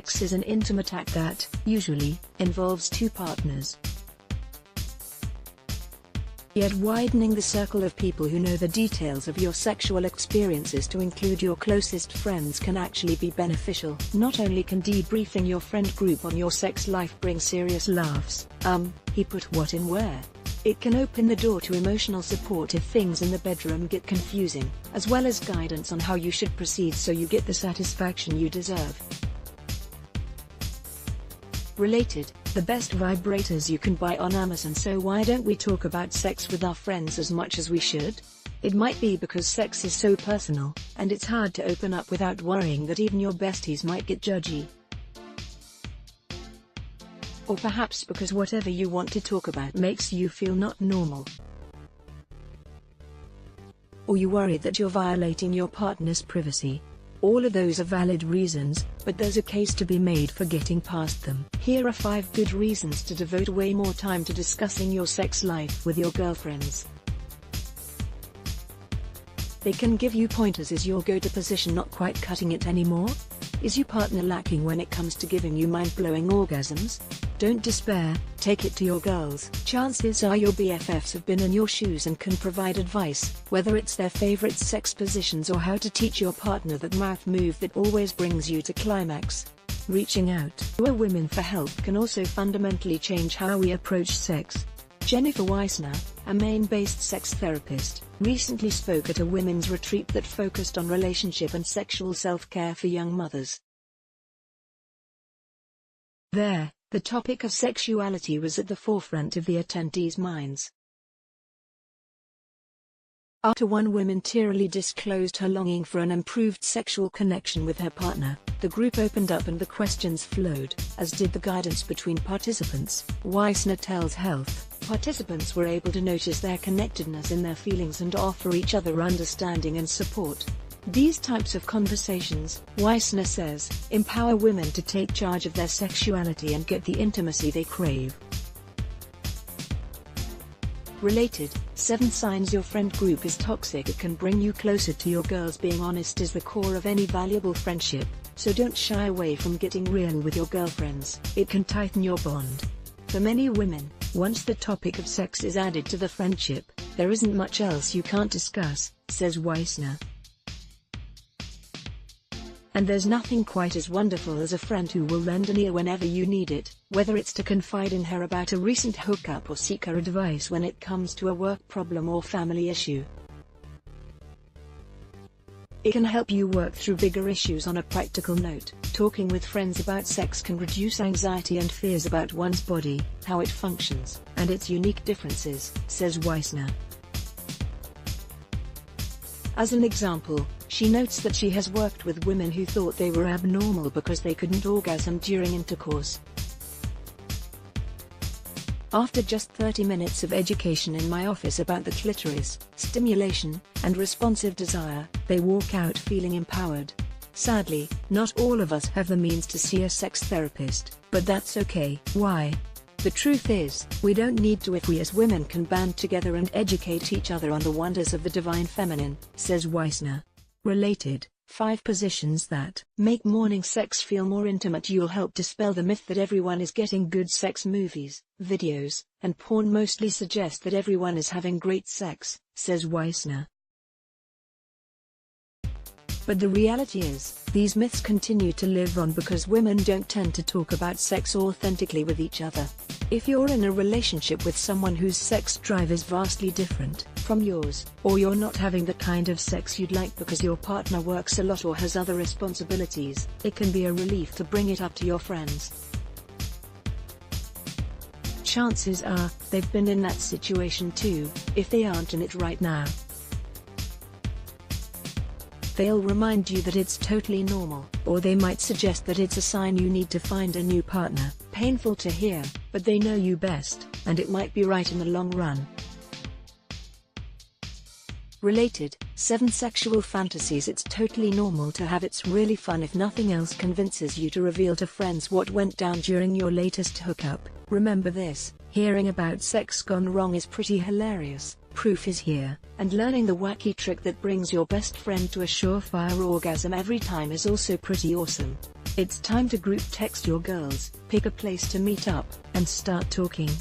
Sex is an intimate act that, usually, involves two partners. Yet widening the circle of people who know the details of your sexual experiences to include your closest friends can actually be beneficial. Not only can debriefing your friend group on your sex life bring serious laughs, he put what in where? It can open the door to emotional support if things in the bedroom get confusing, as well as guidance on how you should proceed so you get the satisfaction you deserve. Related, the best vibrators you can buy on Amazon. So why don't we talk about sex with our friends as much as we should? It might be because sex is so personal, and it's hard to open up without worrying that even your besties might get judgy. Or perhaps because whatever you want to talk about makes you feel not normal. Or you worry that you're violating your partner's privacy. All of those are valid reasons, but there's a case to be made for getting past them. Here are 5 good reasons to devote way more time to discussing your sex life with your girlfriends. They can give you pointers. Is your go-to position not quite cutting it anymore? Is your partner lacking when it comes to giving you mind-blowing orgasms? Don't despair, take it to your girls. Chances are your BFFs have been in your shoes and can provide advice, whether it's their favorite sex positions or how to teach your partner that mouth move that always brings you to climax. Reaching out to women for help can also fundamentally change how we approach sex. Jennifer Weissner, a Maine-based sex therapist, recently spoke at a women's retreat that focused on relationship and sexual self-care for young mothers. There, the topic of sexuality was at the forefront of the attendees' minds. After one woman tearily disclosed her longing for an improved sexual connection with her partner, the group opened up and the questions flowed, as did the guidance between participants. Weissner tells Health, participants were able to notice their connectedness in their feelings and offer each other understanding and support. These types of conversations, Weissner says, empower women to take charge of their sexuality and get the intimacy they crave. Related, 7 signs your friend group is toxic. It can bring you closer to your girls. Being honest is the core of any valuable friendship, so don't shy away from getting real with your girlfriends. It can tighten your bond. For many women, once the topic of sex is added to the friendship, there isn't much else you can't discuss, says Weissner. And there's nothing quite as wonderful as a friend who will lend an ear whenever you need it, whether it's to confide in her about a recent hookup or seek her advice when it comes to a work problem or family issue. It can help you work through bigger issues on a practical note. Talking with friends about sex can reduce anxiety and fears about one's body, how it functions, and its unique differences, says Weissner. As an example, she notes that she has worked with women who thought they were abnormal because they couldn't orgasm during intercourse. After just 30 minutes of education in my office about the clitoris, stimulation, and responsive desire, they walk out feeling empowered. Sadly, not all of us have the means to see a sex therapist, but that's okay. Why? The truth is, we don't need to if we as women can band together and educate each other on the wonders of the divine feminine, says Weissner. Related, 5 positions that make morning sex feel more intimate. You'll help dispel the myth that everyone is getting good sex. Movies, videos, and porn mostly suggest that everyone is having great sex, says Weissner. But the reality is, these myths continue to live on because women don't tend to talk about sex authentically with each other. If you're in a relationship with someone whose sex drive is vastly different from yours, or you're not having the kind of sex you'd like because your partner works a lot or has other responsibilities, it can be a relief to bring it up to your friends. Chances are, they've been in that situation too, if they aren't in it right now. They'll remind you that it's totally normal, or they might suggest that it's a sign you need to find a new partner. Painful to hear, but they know you best, and it might be right in the long run. Related, 7 sexual fantasies. It's totally normal to have. It's really fun if nothing else convinces you to reveal to friends what went down during your latest hookup. Remember this, hearing about sex gone wrong is pretty hilarious. Proof is here, and learning the wacky trick that brings your best friend to a surefire orgasm every time is also pretty awesome. It's time to group text your girls, pick a place to meet up, and start talking.